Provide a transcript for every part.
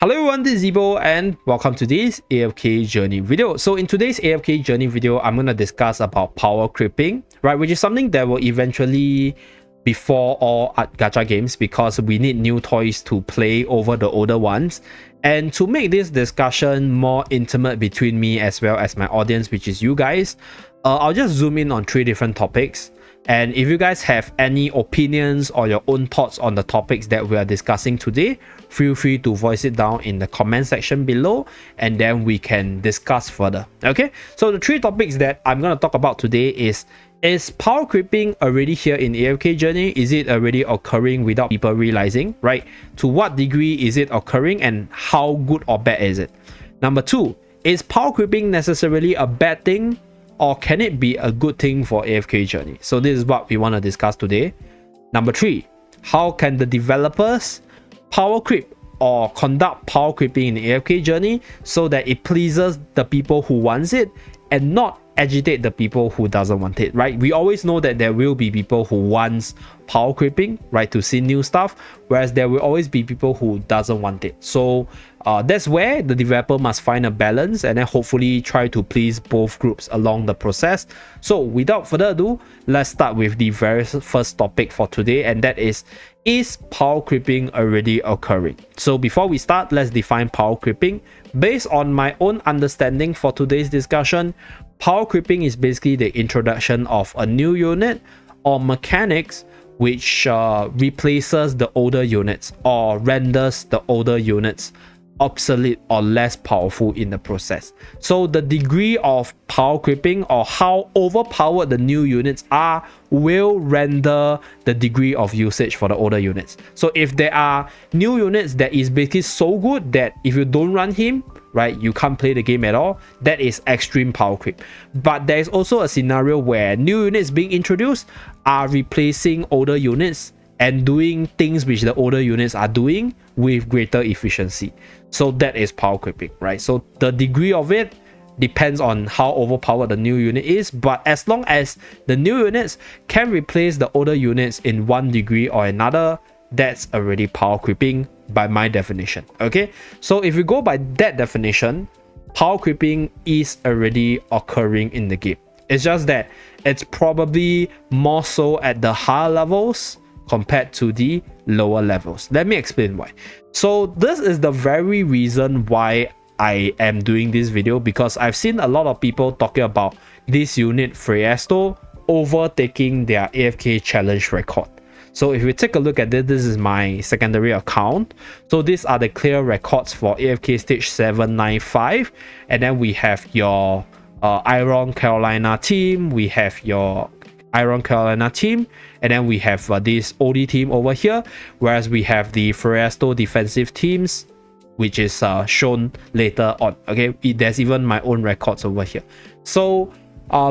Hello everyone, this is Zeeebo and welcome to this AFK Journey video. So in today's AFK Journey video, I'm going to discuss about power creeping, right? Which is something that will eventually before all gacha games because we need new toys to play over the older ones. And to make this discussion more intimate between me as well as my audience, which is you guys, I'll just zoom in on 3 different topics. And if you guys have any opinions or your own thoughts on the topics that we are discussing today, feel free to voice it down in the comment section below and then we can discuss further. Okay, so the 3 topics that I'm going to talk about today is power creeping already here in AFK Journey? Is it already occurring without people realizing, right? To what degree is it occurring and how good or bad is it? Number 2, is power creeping necessarily a bad thing? Or can it be a good thing for AFK Journey? So this is what we want to discuss today. Number 3, how can the developers power creep or conduct power creeping in AFK Journey so that it pleases the people who wants it and not agitate the people who doesn't want it, right? We always know that there will be people who wants power creeping, right, to see new stuff, whereas there will always be people who doesn't want it. So that's where the developer must find a balance and then hopefully try to please both groups along the process. So without further ado, let's start with the very first topic for today, and that is power creeping already occurring? So before we start, let's define power creeping. Based on my own understanding for today's discussion, power creeping is basically the introduction of a new unit or mechanics which replaces the older units or renders the older units obsolete or less powerful in the process. So the degree of power creeping or how overpowered the new units are will render the degree of usage for the older units. So if there are new units that is basically so good that if you don't run him, right, you can't play the game at all, that is extreme power creep. But there is also a scenario where new units being introduced are replacing older units and doing things which the older units are doing with greater efficiency. So that is power creeping, right? So the degree of it depends on how overpowered the new unit is, but as long as the new units can replace the older units in one degree or another, that's already power creeping by my definition. Okay, so if you go by that definition, power creeping is already occurring in the game. It's just that it's probably more so at the higher levels compared to the lower levels. Let me explain why. So this is the very reason why I am doing this video, because I've seen a lot of people talking about this unit Freyasto overtaking their AFK challenge record. So if we take a look at this, this is my secondary account. So these are the clear records for AFK stage 795, and then we have your Iron Carolina team, we have your Iron Carolina team, and then we have this OD team over here, whereas we have the Freyasto defensive teams, which is shown later on. Okay, there's even my own records over here. So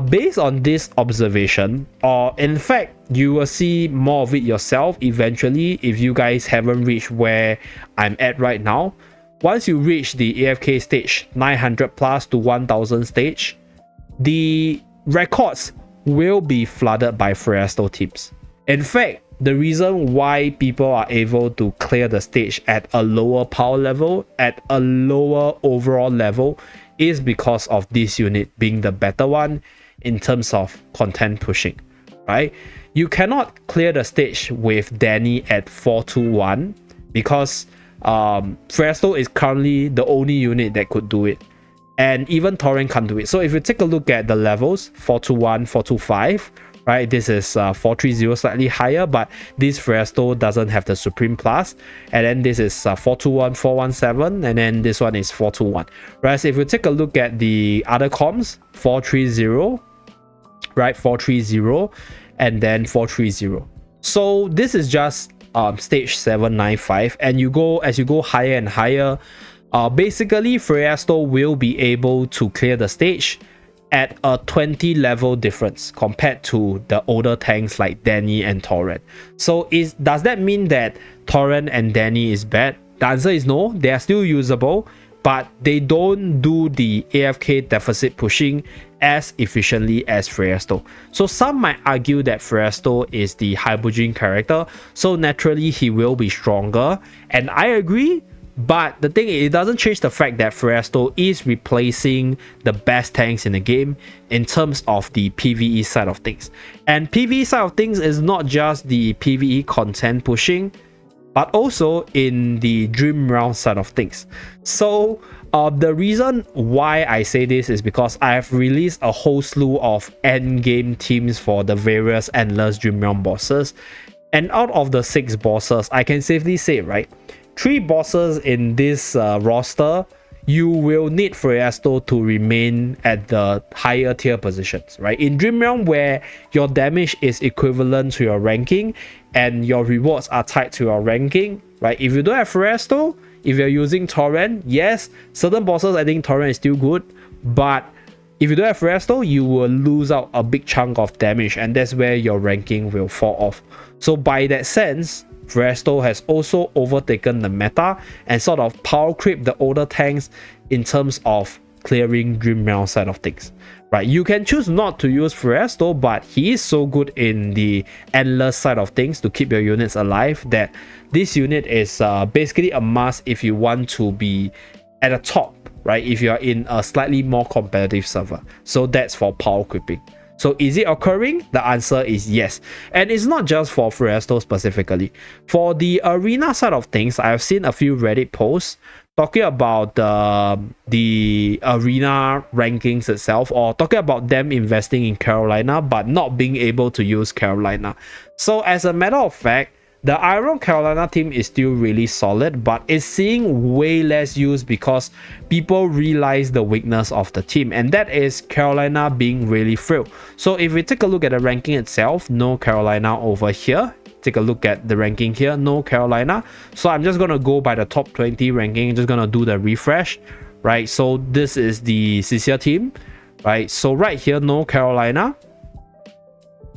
based on this observation, or in fact you will see more of it yourself eventually if you guys haven't reached where I'm at right now. Once you reach the AFK stage 900 plus to 1000 stage, the records will be flooded by Freyasto teams. In fact, the reason why people are able to clear the stage at a lower power level, at a lower overall level, is because of this unit being the better one in terms of content pushing, right? You cannot clear the stage with Danny at 421 because Freyasto is currently the only unit that could do it. And even Torrent can't do it. So if you take a look at the levels, 421, 425, right? This is 430, slightly higher, but this Freyasto doesn't have the Supreme Plus. And then this is 421, 417, and then this one is 421. Whereas if you take a look at the other comms, 430, right? 430, and then 430. So this is just stage 795, and as you go higher and higher, basically Freyasto will be able to clear the stage at a 20 level difference compared to the older tanks like Danny and Torrent. So does that mean that Torrent and Danny is bad? The answer is no. They are still usable, but they don't do the AFK deficit pushing as efficiently as Freyasto. So some might argue that Freyasto is the Hypogean character, so naturally he will be stronger, and I agree. But the thing is, it doesn't change the fact that Phaesto is replacing the best tanks in the game in terms of the PvE side of things. And PvE side of things is not just the PvE content pushing, but also in the Dream Realm side of things. So the reason why I say this is because I have released a whole slew of endgame teams for the various endless Dream Realm bosses. And out of the 6 bosses, I can safely say, right, 3 bosses in this roster, you will need Phaesto to remain at the higher tier positions, right? In Dream Realm, where your damage is equivalent to your ranking and your rewards are tied to your ranking, right? If you don't have Phaesto, if you're using Torrent, yes, certain bosses, I think Torrent is still good, but if you don't have Phaesto, you will lose out a big chunk of damage, and that's where your ranking will fall off. So by that sense, Phaesto has also overtaken the meta and sort of power creep the older tanks in terms of clearing Dream Realm side of things, right? You can choose not to use Phaesto, but he is so good in the endless side of things to keep your units alive that this unit is basically a must if you want to be at the top, right? If you are in a slightly more competitive server. So that's for power creeping. So is it occurring? The answer is yes. And it's not just for Phaesto specifically. For the arena side of things, I've seen a few Reddit posts talking about the arena rankings itself, or talking about them investing in Carolina but not being able to use Carolina. So as a matter of fact, the Iron Carolina team is still really solid, but it's seeing way less use because people realize the weakness of the team, and that is Carolina being really frail. So if we take a look at the ranking itself, no Carolina over here. Take a look at the ranking here, no Carolina. So I'm just going to go by the top 20 ranking, just going to do the refresh, right? So this is the CCR team, right? So right here, no Carolina.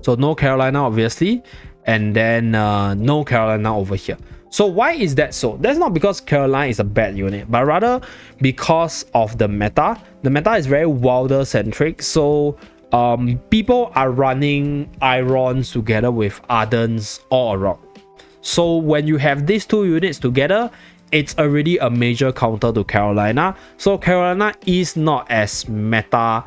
So no Carolina, obviously. And then no Carolina over here. So why is that so? That's not because Carolina is a bad unit, but rather because of the meta. The meta is very Wilder centric. So people are running Irons together with Ardens all around. So when you have these 2 units together, it's already a major counter to Carolina. So Carolina is not as meta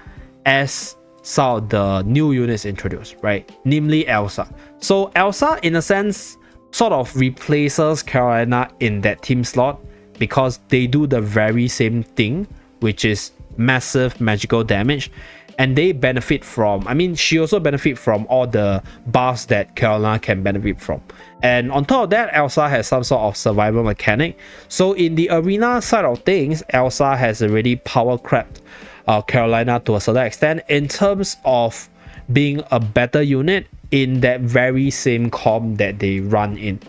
as some of the new units introduced, right? Namely Elsa. So Elsa, in a sense, sort of replaces Carolina in that team slot because they do the very same thing, which is massive magical damage, and they benefit from, I mean, she also benefits from all the buffs that Carolina can benefit from. And on top of that, Elsa has some sort of survival mechanic. So in the arena side of things, Elsa has already power crept Carolina to a certain extent in terms of being a better unit in that very same comp that they run in,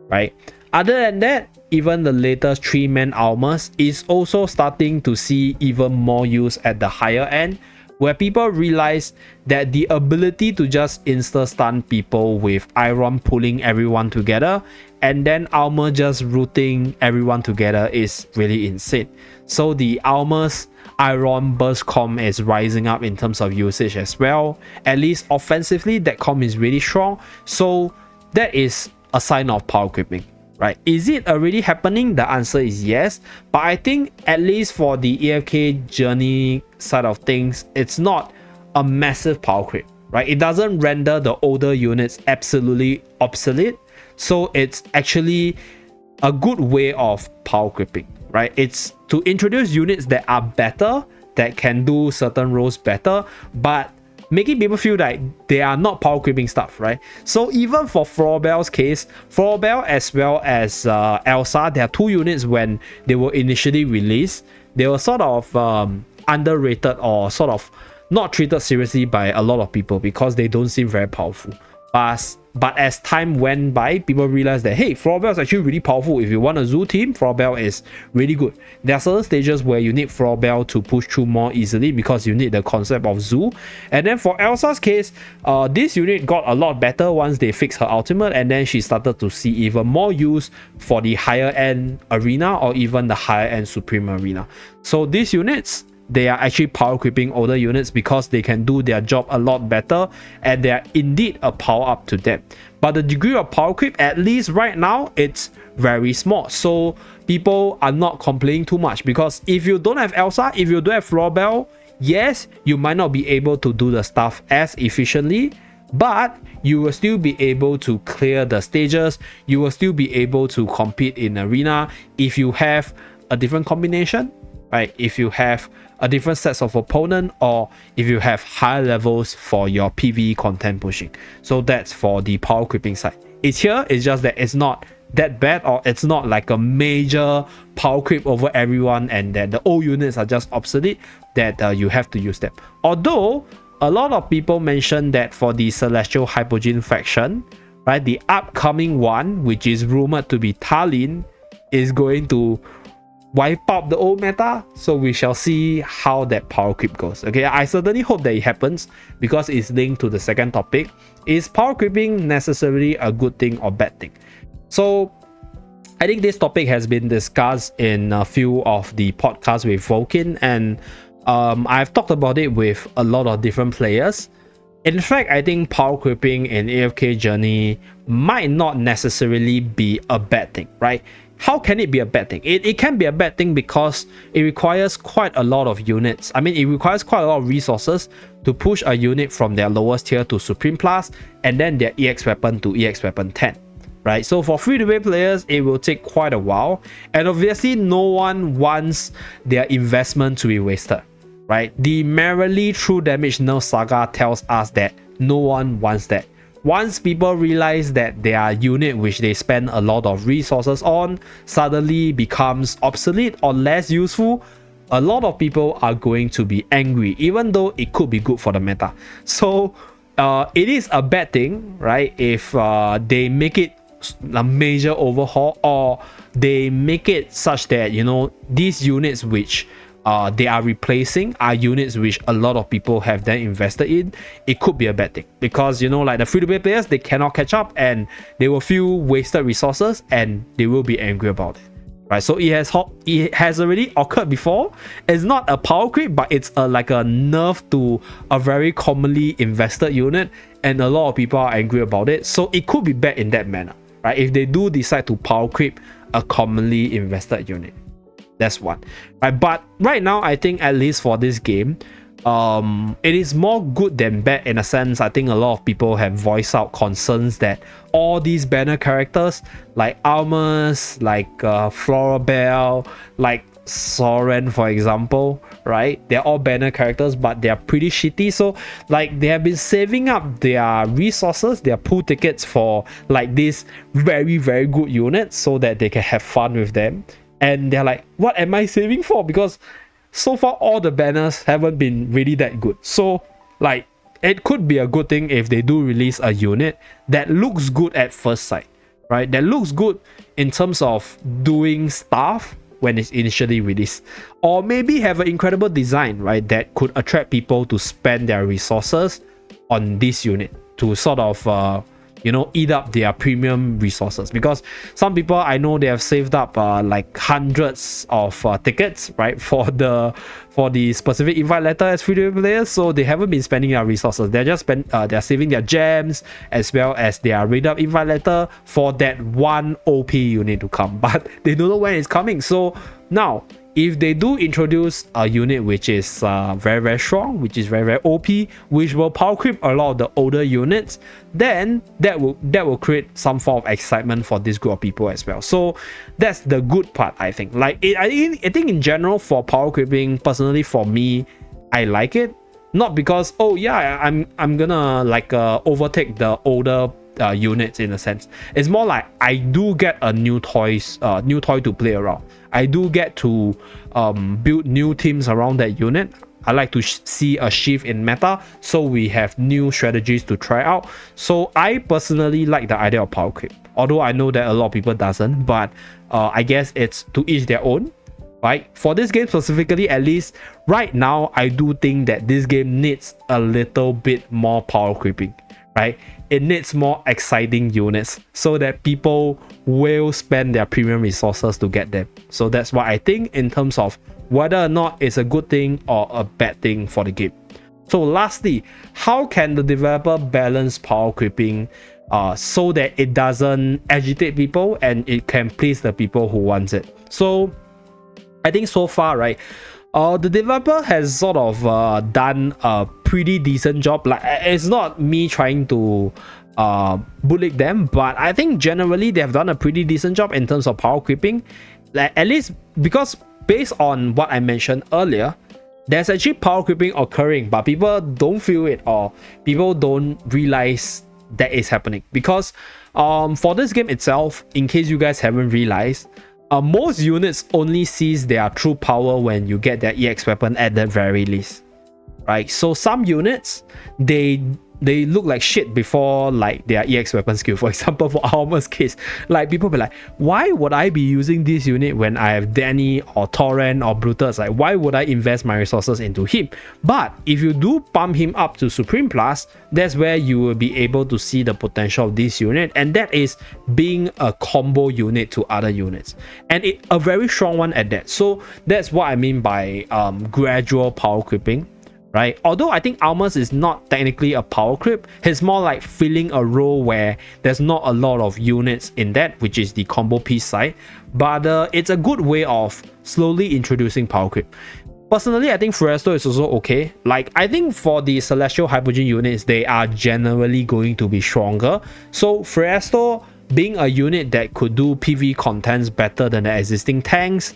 right? Other than that, even the latest 3-man armors is also starting to see even more use at the higher end, where people realize that the ability to just insta-stun people with Iron pulling everyone together and then armor just rooting everyone together is really insane. So the armors Iron burst comp is rising up in terms of usage as well. At least offensively, that comp is really strong. So that is a sign of power creeping, right? Is it already happening? The answer is yes. But I think at least for the AFK Journey side of things, it's not a massive power creep, right? It doesn't render the older units absolutely obsolete. So it's actually a good way of power creeping, right? It's to introduce units that are better, that can do certain roles better, but making people feel like they are not power creeping stuff, right? So even for Florabelle's case, Florabelle as well as Elsa, there are 2 units when they were initially released. They were sort of underrated or sort of not treated seriously by a lot of people because they don't seem very powerful. But as time went by, people realized that, hey, Florabelle is actually really powerful. If you want a zoo team, Florabelle is really good. There are certain stages where you need Florabelle to push through more easily because you need the concept of zoo. And then for Elsa's case, this unit got a lot better once they fixed her ultimate, and then she started to see even more use for the higher end arena or even the higher end supreme arena. So these units they are actually power creeping older units because they can do their job a lot better and they are indeed a power up to them. But the degree of power creep, at least right now, it's very small. So people are not complaining too much, because if you don't have Elsa, if you don't have Florabelle, yes, you might not be able to do the stuff as efficiently, but you will still be able to clear the stages. You will still be able to compete in arena if you have a different combination, right? If you have a different sets of opponent, or if you have higher levels for your PvE content pushing. So that's for the power creeping side. It's just that it's not that bad, or it's not like a major power creep over everyone and that the old units are just obsolete, that you have to use them. Although a lot of people mention that for the Celestial Hypogean faction, right, the upcoming one, which is rumored to be Tallinn, is going to wipe out the old meta. So we shall see how that power creep goes. Okay, I certainly hope that it happens, because it's linked to the second topic. Is power creeping necessarily a good thing or bad thing? So I think this topic has been discussed in a few of the podcasts with Vulcan, and I've talked about it with a lot of different players. In fact, I think power creeping in AFK Journey might not necessarily be a bad thing, right? How can it be a bad thing? It can be a bad thing because it requires quite a lot of units. I mean, it requires quite a lot of resources to push a unit from their lowest tier to Supreme Plus, and then their EX weapon to EX weapon 10. Right? So for free-to-play players, it will take quite a while, and obviously no one wants their investment to be wasted, right? The merely true damage nerf saga tells us that no one wants that. Once people realize that their unit, which they spend a lot of resources on, suddenly becomes obsolete or less useful, a lot of people are going to be angry, even though it could be good for the meta. So it is a bad thing, right, if they make it a major overhaul, or they make it such that, you know, these units which they are replacing are units which a lot of people have then invested in. It could be a bad thing, because, you know, like the free-to-play players, they cannot catch up and they will feel wasted resources and they will be angry about it, right? So it has already occurred before. It's not a power creep, but it's like a nerf to a very commonly invested unit, and a lot of people are angry about it. So it could be bad in that manner, right? If they do decide to power creep a commonly invested unit. That's one, right? But right now, I think at least for this game, it is more good than bad in a sense. I think a lot of people have voiced out concerns that all these banner characters like Almas, like Florabelle, like Soren, for example, right? They're all banner characters, but they're pretty shitty. So like they have been saving up their resources, their pool tickets for like these very, very good units so that they can have fun with them. And they're like, what am I saving for? Because so far all the banners haven't been really that good. So like it could be a good thing if they do release a unit that looks good at first sight, right? That looks good in terms of doing stuff when it's initially released, or maybe have an incredible design, right, that could attract people to spend their resources on this unit to sort of you know, eat up their premium resources. Because some people I know, they have saved up like hundreds of tickets, right, for the specific invite letter as free-to-play players. So they haven't been spending their resources. They're just they're saving their gems as well as their raid up invite letter for that one OP unit to come, but they don't know when it's coming. So now, if they do introduce a unit which is very, very strong, which is very, very OP, which will power creep a lot of the older units, then that will create some form of excitement for this group of people as well. So that's the good part, I think. Like I think in general, for power creeping, personally for me, I like it. Not because, oh yeah, I'm gonna like overtake the older units in a sense. It's more like I do get a new toy to play around. I do get to build new teams around that unit. I like to see a shift in meta, so we have new strategies to try out. So I personally like the idea of power creep, although I know that a lot of people doesn't, but I guess it's to each their own, right? For this game specifically, at least right now, I do think that this game needs a little bit more power creeping, right? It needs more exciting units so that people will spend their premium resources to get them. So that's what I think in terms of whether or not it's a good thing or a bad thing for the game. So lastly, how can the developer balance power creeping so that it doesn't agitate people and it can please the people who wants it? So I think so far, right, the developer has sort of done a pretty decent job. Like, it's not me trying to bully them, but I think generally they have done a pretty decent job in terms of power creeping. Like, at least because based on what I mentioned earlier, there's actually power creeping occurring, but people don't feel it or people don't realize that it's happening. Because for this game itself, in case you guys haven't realized, most units only sees their true power when you get their EX weapon at the very least, right? So some units, they look like shit before like their EX weapon skill. For example, for Armor's case, like people be like, why would I be using this unit when I have Danny or Torrent or Brutus? Like, why would I invest my resources into him? But if you do pump him up to Supreme Plus, that's where you will be able to see the potential of this unit, and that is being a combo unit to other units, and a very strong one at that. So that's what I mean by gradual power creeping, right? Although I think Almas is not technically a power creep, he's more like filling a role where there's not a lot of units in that, which is the combo piece side, but it's a good way of slowly introducing power creep. Personally, I think Fresto is also okay. Like, I think for the Celestial Hypogean units, they are generally going to be stronger. So Fresto being a unit that could do PV contents better than the existing tanks,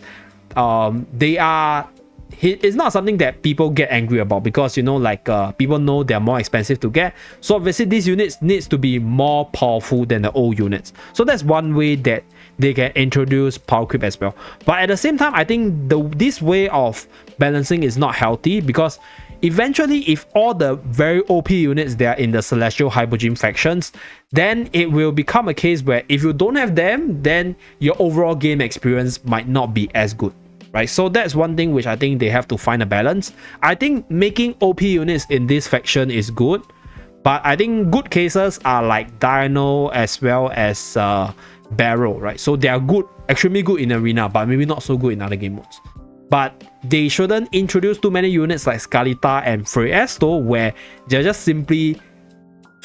it's not something that people get angry about, because, you know, like people know they're more expensive to get. So obviously these units needs to be more powerful than the old units. So that's one way that they can introduce power creep as well. But at the same time, I think this way of balancing is not healthy, because eventually if all the very OP units they are in the Celestial Hypogean factions, then it will become a case where if you don't have them, then your overall game experience might not be as good. Right, so that's one thing which I think they have to find a balance. I think making OP units in this faction is good, but I think good cases are like Dino as well as Barrow, right? So they are good, extremely good in Arena, but maybe not so good in other game modes. But they shouldn't introduce too many units like Scalita and Freesto, where they're just simply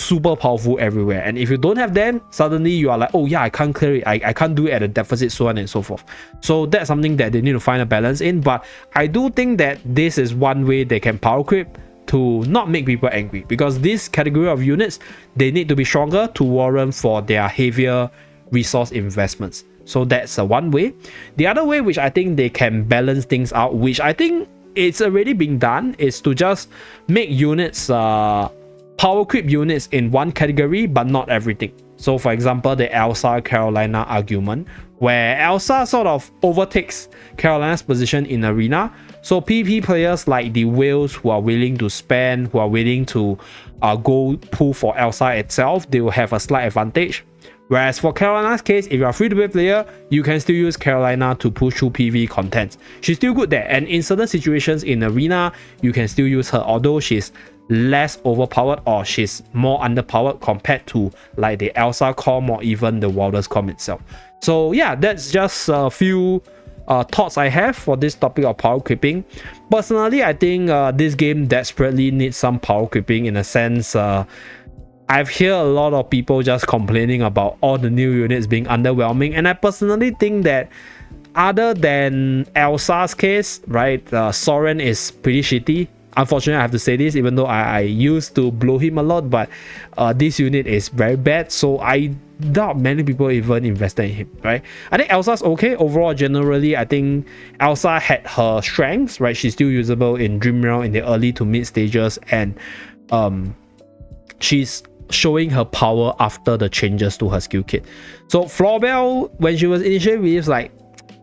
super powerful everywhere, and if you don't have them, suddenly you are like, oh yeah, I can't clear it, I can't do it at a deficit, so on and so forth. So that's something that they need to find a balance in. But I do think that this is one way they can power creep to not make people angry, because this category of units, they need to be stronger to warrant for their heavier resource investments. So that's one way. The other way which I think they can balance things out, which I think it's already being done, is to just make units power creep units in one category, but not everything. So for example, the Elsa Carolina argument, where Elsa sort of overtakes Carolina's position in Arena. So PvP players like the whales who are willing to spend, who are willing to go pull for Elsa itself, they will have a slight advantage. Whereas for Carolina's case, if you're a free-to-play player, you can still use Carolina to push through PvE content. She's still good there, and in certain situations in Arena, you can still use her, although she's less overpowered or she's more underpowered compared to like the Elsa Com or even the Wilders Com itself. So yeah, that's just a few thoughts I have for this topic of power creeping. Personally, I think this game desperately needs some power creeping, in a sense. I've heard a lot of people just complaining about all the new units being underwhelming, and I personally think that other than Elsa's case, right, Soren is pretty shitty. Unfortunately, I have to say this, even though I used to blow him a lot, but this unit is very bad, so I doubt many people even invested in him, right? I think Elsa's okay. Overall, generally, I think Elsa had her strengths, right? She's still usable in Dream Realm in the early to mid stages, and she's showing her power after the changes to her skill kit. So Florbell, when she was initially released, like,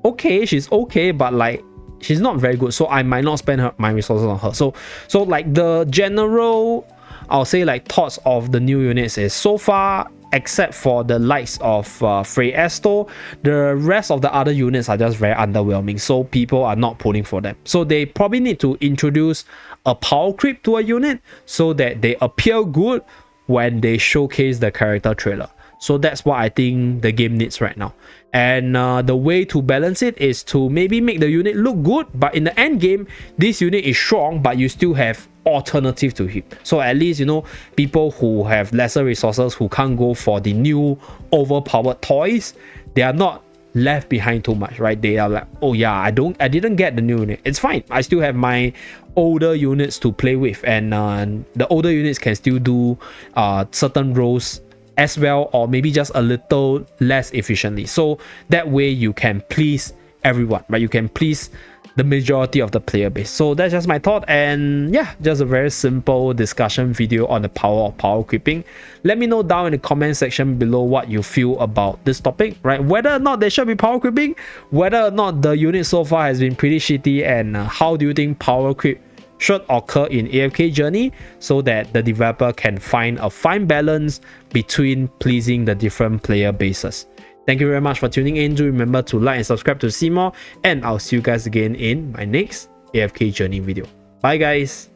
okay, she's okay, but like, she's not very good, so I might not spend my resources on her. So like the general, I'll say like thoughts of the new units is, so far, except for the likes of Freesto, the rest of the other units are just very underwhelming, so people are not pulling for them. So they probably need to introduce a power creep to a unit so that they appear good when they showcase the character trailer. So that's what I think the game needs right now. And the way to balance it is to maybe make the unit look good, but in the end game, this unit is strong, but you still have alternative to him. So at least, you know, people who have lesser resources, who can't go for the new overpowered toys, they are not left behind too much, right? They are like, oh yeah, I didn't get the new unit. It's fine. I still have my older units to play with, and the older units can still do certain roles as well, or maybe just a little less efficiently. So that way you can please everyone, right? You can please the majority of the player base. So that's just my thought, and yeah, just a very simple discussion video on the power of power creeping. Let me know down in the comment section below what you feel about this topic, right? Whether or not there should be power creeping, whether or not the unit so far has been pretty shitty, and how do you think power creep should occur in AFK Journey, so that the developer can find a fine balance between pleasing the different player bases. Thank you very much for tuning in. Do remember to like and subscribe to see more, and I'll see you guys again in my next AFK Journey video. Bye guys.